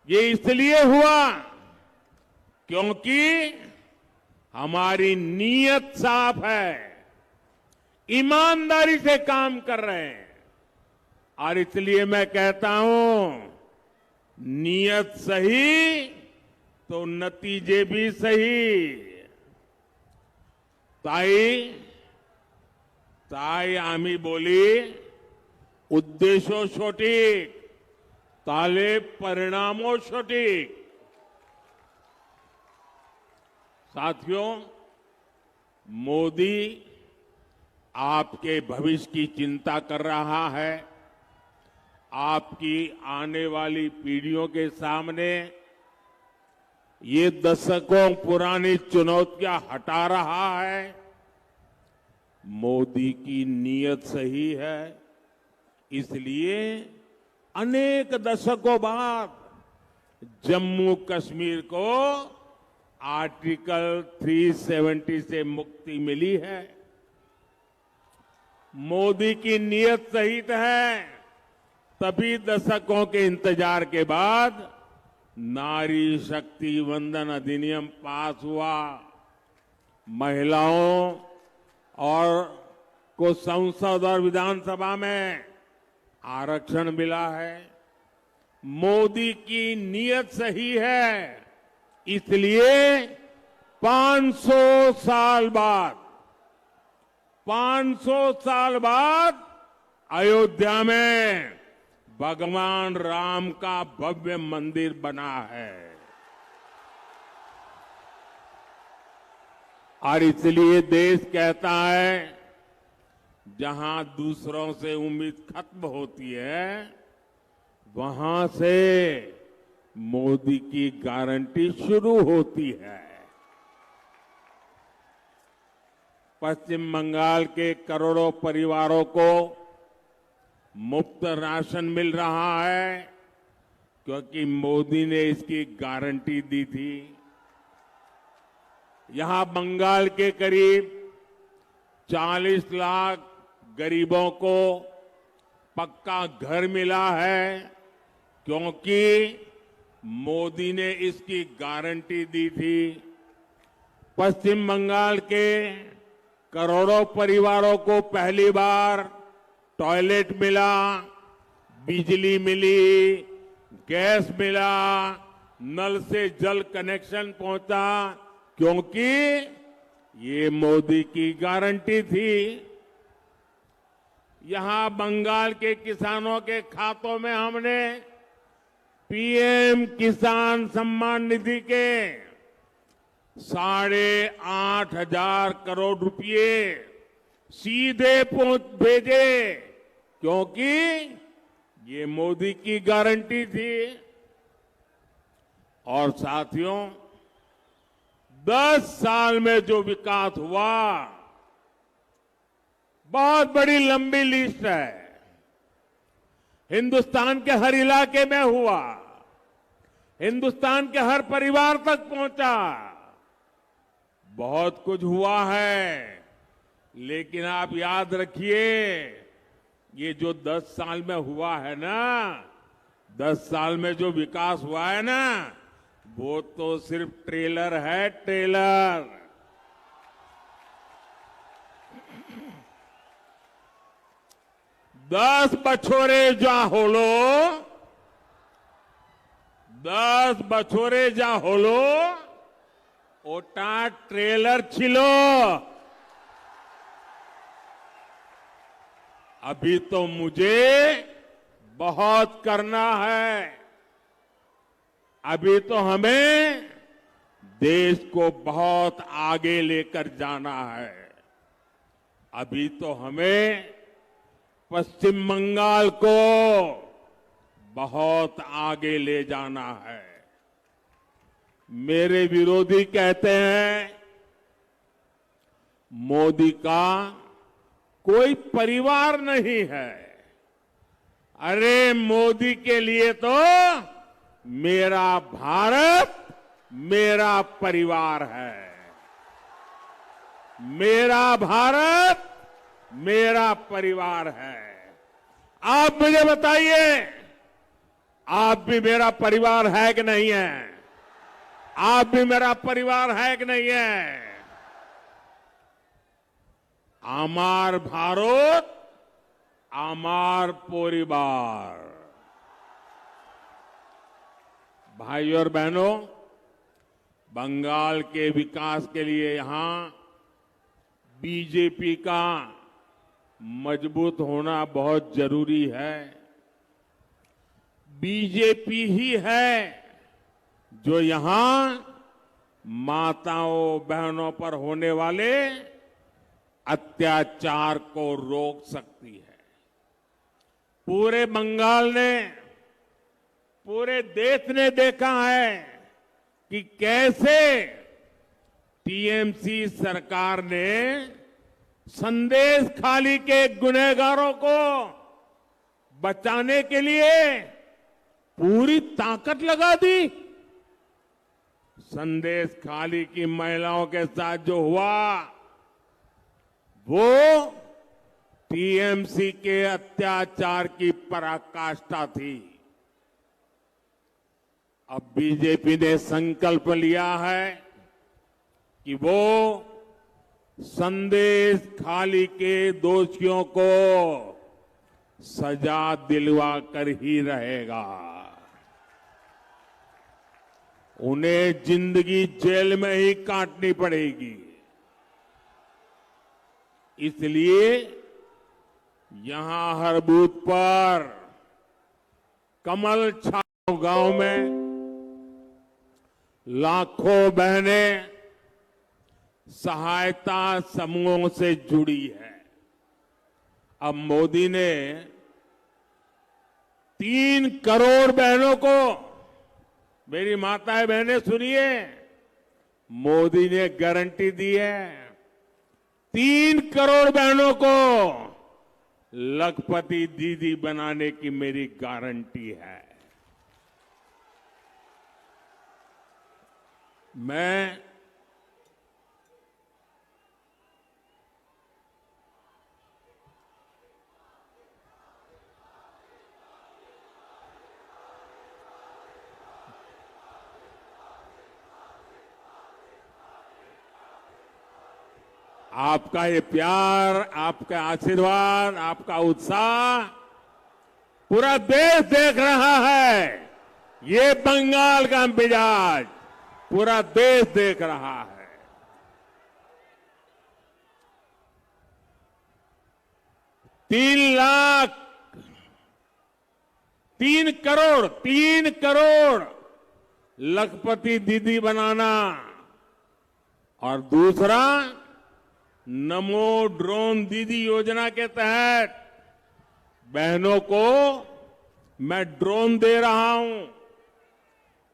ये इसलिए हुआ क्योंकि हमारी नीयत साफ है, ईमानदारी से काम कर रहे हैं। और इसलिए मैं कहता हूं, नीयत सही तो नतीजे भी सही। ताई তাই আমি বলি উদ্দেশ্য সঠিক, তাহলে परिणामों सटीक। साथियों, मोदी आपके भविष्य की चिंता कर रहा है, आपकी आने वाली पीढ़ियों के सामने ये दशकों पुरानी चुनौतियां हटा रहा है। मोदी की नीयत सही है, इसलिए अनेक दशकों बाद जम्मू कश्मीर को आर्टिकल 370 से मुक्ति मिली है। मोदी की नीयत सही है, तभी दशकों के इंतजार के बाद नारी शक्ति वंदन अधिनियम पास हुआ। महिलाओं और को संसद और विधानसभा में आरक्षण मिला है। मोदी की नीयत सही है, इसलिए 500 साल बाद अयोध्या में भगवान राम का भव्य मंदिर बना है। और इसलिए देश कहता है, जहां दूसरों से उम्मीद खत्म होती है, वहां से मोदी की गारंटी शुरू होती है। पश्चिम बंगाल के करोड़ों परिवारों को मुफ्त राशन मिल रहा है, क्योंकि मोदी ने इसकी गारंटी दी थी। यहां बंगाल के करीब 40 लाख गरीबों को पक्का घर मिला है, क्योंकि मोदी ने इसकी गारंटी दी थी। पश्चिम बंगाल के करोड़ों परिवारों को पहली बार टॉयलेट मिला, बिजली मिली, गैस मिला, नल से जल कनेक्शन पहुंचा, क्योंकि ये मोदी की गारंटी थी। यहां बंगाल के किसानों के खातों में हमने पीएम किसान सम्मान निधि के 8,500 करोड़ रुपए सीधे भेजे, क्योंकि ये मोदी की गारंटी थी। और साथियों, 10 साल में जो विकास हुआ, बहुत बड़ी लंबी लिस्ट है। हिंदुस्तान के हर इलाके में हुआ, हिंदुस्तान के हर परिवार तक पहुंचा। बहुत कुछ हुआ है, लेकिन आप याद रखिए, ये जो 10 साल में हुआ है ना, 10 साल में जो विकास हुआ है ना, वो तो सिर्फ ट्रेलर है, ट्रेलर। दस बछोरे जा होलो ओटा ट्रेलर छिलो। अभी तो मुझे बहुत करना है। अभी तो हमें देश को बहुत आगे लेकर जाना है। अभी तो हमें पश्चिम बंगाल को बहुत आगे ले जाना है। मेरे विरोधी कहते हैं, मोदी का कोई परिवार नहीं है। अरे मोदी के लिए तो मेरा भारत मेरा परिवार है। मेरा भारत मेरा परिवार है। आप मुझे बताइए, आप भी मेरा परिवार है कि नहीं है? आप भी मेरा परिवार है कि नहीं है? आमार भारत आमार परिवार। भाइयों और बहनों, बंगाल के विकास के लिए यहां बीजेपी का मजबूत होना बहुत जरूरी है। बीजेपी ही है जो यहां माताओं बहनों पर होने वाले अत्याचार को रोक सकती है। पूरे बंगाल ने, पूरे देश ने देखा है कि कैसे टीएमसी सरकार ने संदेश खाली के गुनहगारों को बचाने के लिए पूरी ताकत लगा दी। संदेश खाली की महिलाओं के साथ जो हुआ वो टीएमसी के अत्याचार की पराकाष्ठा थी। अब बीजेपी ने संकल्प लिया है कि वो संदेश खाली के दोषियों को सजा दिलवा कर ही रहेगा। उन्हें जिंदगी जेल में ही काटनी पड़ेगी। इसलिए यहां हर बूथ पर कमल छाओ गांव में लाखों बहनें सहायता समूहों से जुड़ी है। अब मोदी ने 3 करोड़ बहनों को, मेरी माताएं बहनें सुनिए, मोदी ने गारंटी दी है 3 करोड़ बहनों को लखपति दीदी बनाने की मेरी गारंटी है। मैं आपका ये प्यार, आपका आशीर्वाद, आपका उत्साह पूरा देश देख रहा है। ये बंगाल का मिजाज पूरा देश देख रहा है। तीन करोड़ लखपति दीदी बनाना और दूसरा नमो ड्रोन दीदी योजना के तहत बहनों को मैं ड्रोन दे रहा हूं,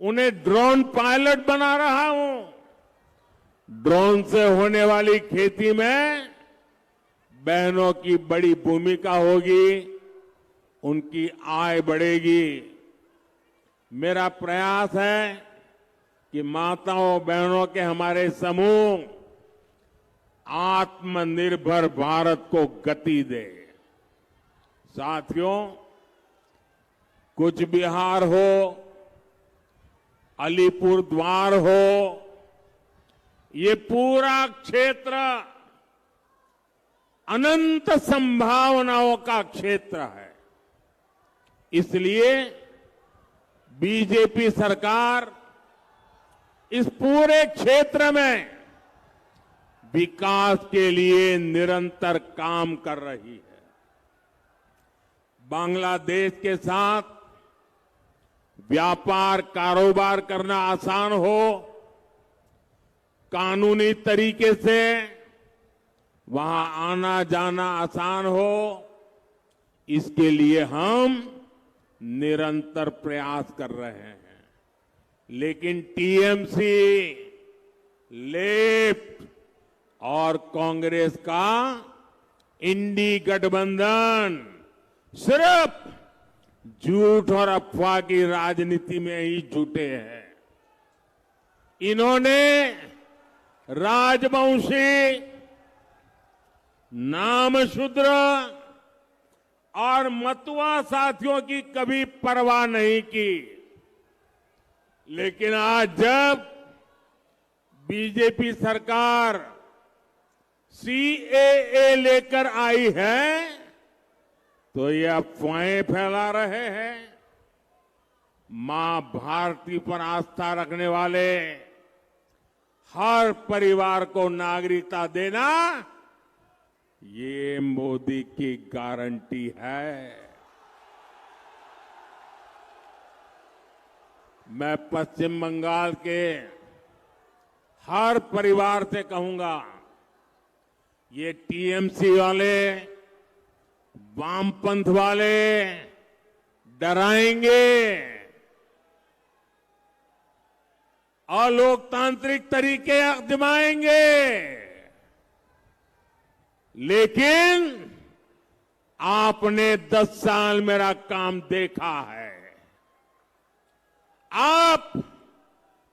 उन्हें ड्रोन पायलट बना रहा हूं। ड्रोन से होने वाली खेती में बहनों की बड़ी भूमिका होगी, उनकी आय बढ़ेगी। मेरा प्रयास है कि माताओं बहनों के हमारे समूह आत्मनिर्भर भारत को गति दे। साथियों, कुछ बिहार हो, अलीपुर द्वार हो, ये पूरा क्षेत्र अनंत संभावनाओं का क्षेत्र है। इसलिए बीजेपी सरकार इस पूरे क्षेत्र में विकास के लिए निरंतर काम कर रही है। बांग्लादेश के साथ व्यापार कारोबार करना आसान हो, कानूनी तरीके से वहां आना जाना आसान हो, इसके लिए हम निरंतर प्रयास कर रहे हैं। लेकिन टीएमसी, लेफ्ट और कांग्रेस का इंडी गठबंधन सिर्फ झूठ और अफवाह की राजनीति में ही जुटे हैं। इन्होंने राजवंशी, नामशूद्र और मतुआ साथियों की कभी परवाह नहीं की। लेकिन आज जब बीजेपी सरकार सीएए लेकर आई है तो ये अफवाहें फैला रहे हैं। मां भारती पर आस्था रखने वाले हर परिवार को नागरिकता देना ये मोदी की गारंटी है। मैं पश्चिम बंगाल के हर परिवार से कहूंगा, ये टीएमसी वाले, वामपंथ वाले डराएंगे, अलोकतांत्रिक तरीके आजमाएंगे, लेकिन आपने 10 साल मेरा काम देखा है। आप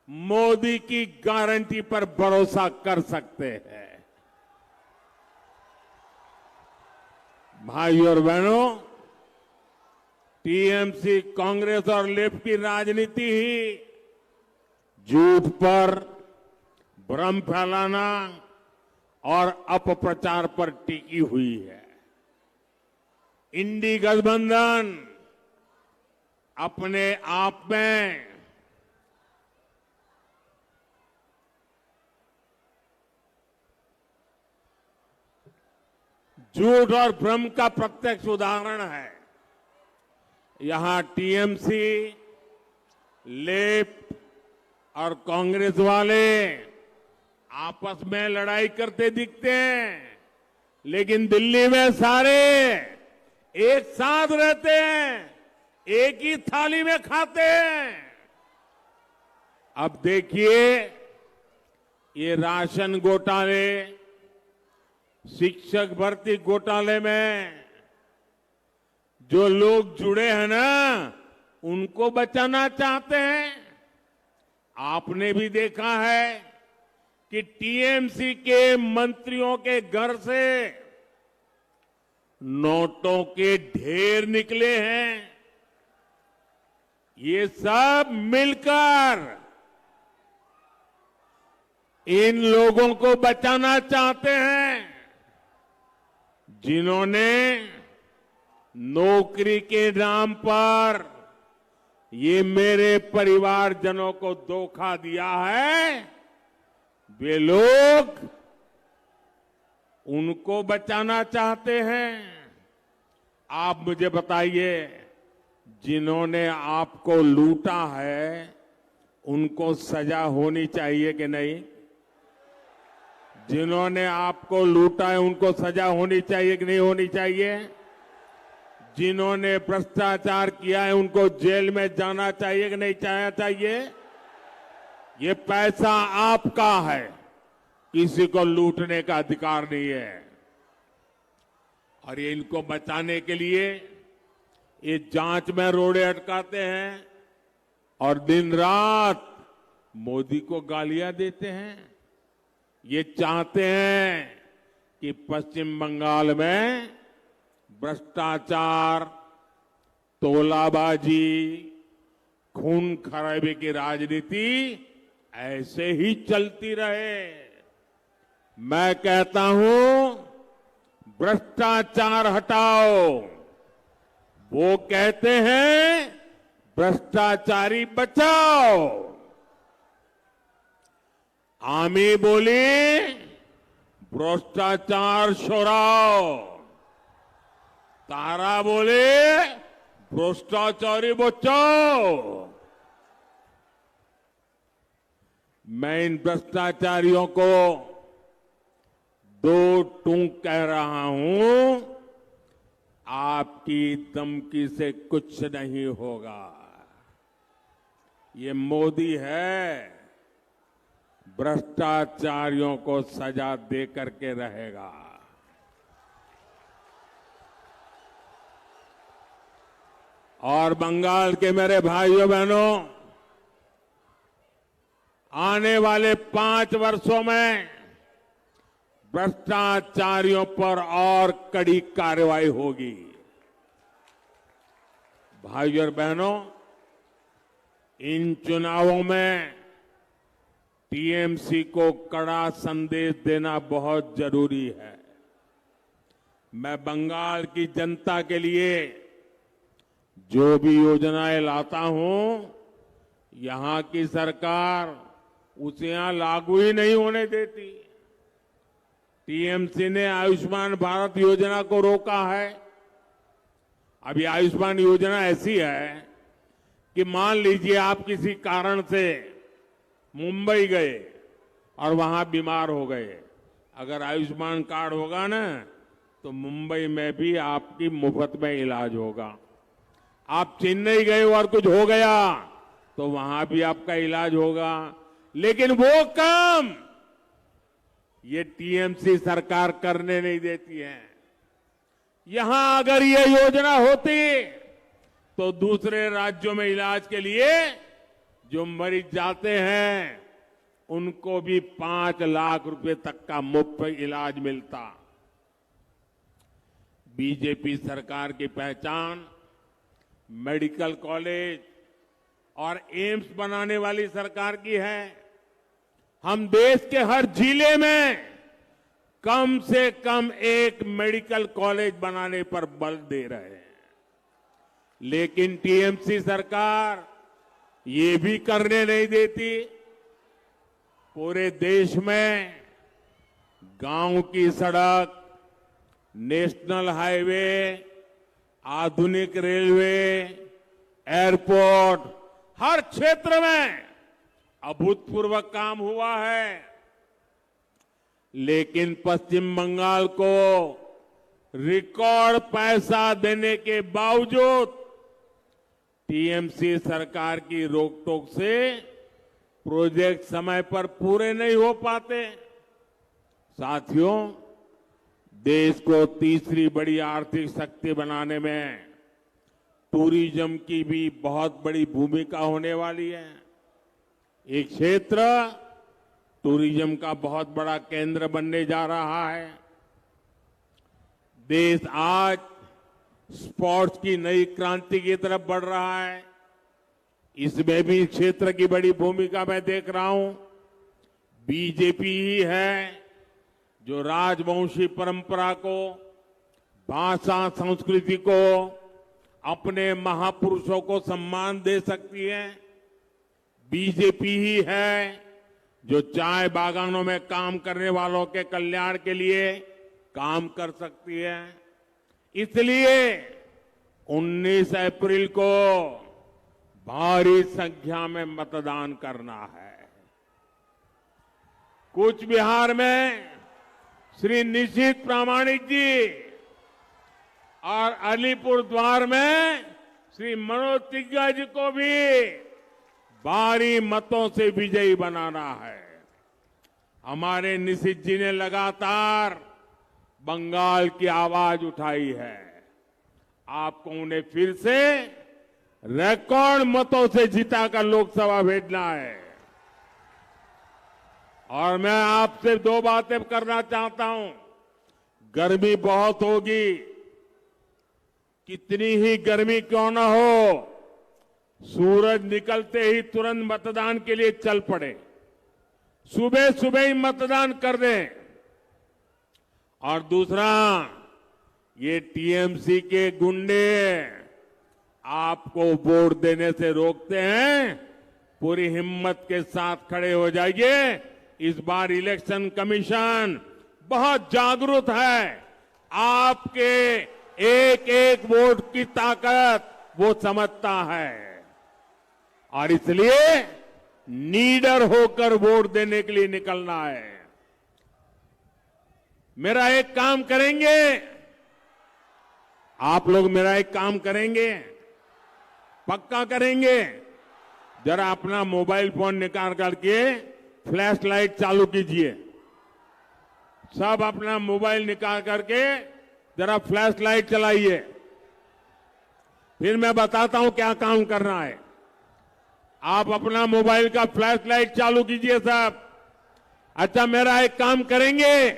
मोदी की गारंटी पर भरोसा कर सकते हैं। भाइयों और बहनों, टीएमसी, कांग्रेस और लेफ्ट की राजनीति ही झूठ पर, भ्रम फैलाना और अपप्रचार पर टिकी हुई है। इंडी गठबंधन अपने आप में झूठ और भ्रम का प्रत्यक्ष उदाहरण है। यहां टीएमसी, लेफ्ट और कांग्रेस वाले आपस में लड़ाई करते दिखते हैं, लेकिन दिल्ली में सारे एक साथ रहते हैं, एक ही थाली में खाते हैं। अब देखिए, ये राशन घोटाले, शिक्षक भर्ती घोटाले में जो लोग जुड़े हैं ना, उनको बचाना चाहते हैं। आपने भी देखा है कि टीएमसी के मंत्रियों के घर से नोटों के ढेर निकले हैं। ये सब मिलकर इन लोगों को बचाना चाहते हैं, जिन्होंने नौकरी के नाम पर ये मेरे परिवारजनों को धोखा दिया है। वे लोग उनको बचाना चाहते हैं। आप मुझे बताइए, जिन्होंने आपको लूटा है, उनको सजा होनी चाहिए कि नहीं? जिन्होंने आपको लूटा है, उनको सजा होनी चाहिए कि नहीं होनी चाहिए? जिन्होंने भ्रष्टाचार किया है, उनको जेल में जाना चाहिए कि नहीं जाना चाहिए? ये पैसा आपका है, किसी को लूटने का अधिकार नहीं है। और ये इनको बचाने के लिए ये जांच में रोड़े अटकाते हैं और दिन रात मोदी को गालियां देते हैं। ये चाहते हैं कि पश्चिम बंगाल में भ्रष्टाचार, तोलाबाजी, खून खराबे की राजनीति ऐसे ही चलती रहे। मैं कहता हूं, भ्रष्टाचार हटाओ। वो कहते हैं भ्रष्टाचारी बचाओ। आमी बोली भ्रष्टाचार छोड़ाओ, तारा बोले भ्रष्टाचारी बचाओ। मैं इन भ्रष्टाचारियों को दो टूक कह रहा हूं, आपकी धमकी से कुछ नहीं होगा। ये मोदी है, भ्रष्टाचारियों को सजा दे करके रहेगा। और बंगाल के मेरे भाइयों बहनों, आने वाले 5 वर्षों में भ्रष्टाचारियों पर और कड़ी कार्रवाई होगी। भाइयों और बहनों, इन चुनावों में टीएमसी को कड़ा संदेश देना बहुत जरूरी है। मैं बंगाल की जनता के लिए जो भी योजनाएं लाता हूं, यहां की सरकार उसे यहां लागू ही नहीं होने देती। टीएमसी ने आयुष्मान भारत योजना को रोका है। अब ये आयुष्मान योजना ऐसी है कि मान लीजिए आप किसी कारण से मुंबई गए और वहां बीमार हो गए, अगर आयुष्मान कार्ड होगा ना तो मुंबई में भी आपकी मुफ्त में इलाज होगा। आप चेन्नई गए और कुछ हो गया तो वहां भी आपका इलाज होगा। लेकिन वो काम ये टीएमसी सरकार करने नहीं देती है। यहां अगर ये योजना होती तो दूसरे राज्यों में इलाज के लिए जो मरीज जाते हैं उनको भी 5 लाख रुपए तक का मुफ्त इलाज मिलता। बीजेपी सरकार की पहचान मेडिकल कॉलेज और एम्स बनाने वाली सरकार की है। हम देश के हर जिले में कम से कम एक मेडिकल कॉलेज बनाने पर बल दे रहे हैं। लेकिन टीएमसी सरकार ये भी करने नहीं देती। पूरे देश में गांव की सड़क, नेशनल हाईवे, आधुनिक रेलवे, एयरपोर्ट, हर क्षेत्र में अभूतपूर्व काम हुआ है। लेकिन पश्चिम बंगाल को रिकॉर्ड पैसा देने के बावजूद टीएमसी सरकार की रोकटोक से प्रोजेक्ट समय पर पूरे नहीं हो पाते। साथियों, देश को तीसरी बड़ी आर्थिक शक्ति बनाने में टूरिज्म की भी बहुत बड़ी भूमिका होने वाली है। एक क्षेत्र टूरिज्म का बहुत बड़ा केंद्र बनने जा रहा है। देश आज स्पोर्ट्स की नई क्रांति की तरफ बढ़ रहा है। इसमें भी क्षेत्र की बड़ी भूमिका मैं देख रहा हूं। बीजेपी ही है जो राजवंशी परंपरा को, भाषा संस्कृति को, अपने महापुरुषों को सम्मान दे सकती है। बीजेपी ही है जो चाय बागानों में काम करने वालों के कल्याण के लिए काम कर सकती है। इसलिए 19 अप्रैल को भारी संख्या में मतदान करना है। कूच बिहार में श्री निशित प्रामाणिक जी और अलीपुर द्वार में श्री मनोज तिग्गा जी को भी भारी मतों से विजयी बनाना है। हमारे निशित जी ने लगातार बंगाल की आवाज उठाई है। आपको उन्हें फिर से रिकॉर्ड मतों से जिताकर लोकसभा भेजना है। और मैं आपसे 2 बातें करना चाहता हूं। गर्मी बहुत होगी, कितनी ही गर्मी क्यों ना हो, सूरज निकलते ही तुरंत मतदान के लिए चल पड़े। सुबह सुबह ही मतदान कर दें। और दूसरा, ये टीएमसी के गुंडे आपको वोट देने से रोकते हैं। पूरी हिम्मत के साथ खड़े हो जाइए। इस बार इलेक्शन कमीशन बहुत जागरूक है। आपके एक एक वोट की ताकत वो समझता है और इसलिए नीडर होकर वोट देने के लिए निकलना है। मेरा एक काम करेंगे, आप लोग मेरा एक काम करेंगे, पक्का करेंगे। जरा अपना मोबाइल फोन निकाल करके फ्लैश लाइट चालू कीजिए। सब अपना मोबाइल निकाल करके जरा फ्लैश लाइट चलाइए। फिर मैं बताता हूं क्या काम करना है। आप अपना मोबाइल का फ्लैश लाइट चालू कीजिए सब। अच्छा, मेरा एक काम करेंगे।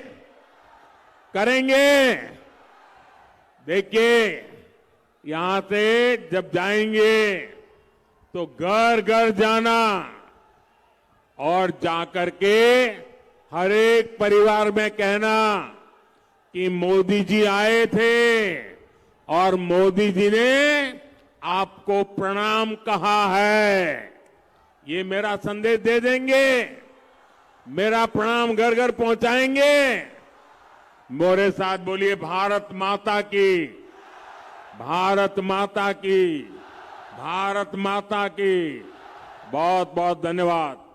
देखिए, यहां से जब जाएंगे तो घर घर जाना और जाकर के हर एक परिवार में कहना कि मोदी जी आए थे और मोदी जी ने आपको प्रणाम कहा है। ये मेरा संदेश दे देंगे, मेरा प्रणाम घर घर पहुंचाएंगे। मोरे साथ बोलिए भारत माता की, भारत माता की, भारत माता की। बहुत बहुत धन्यवाद।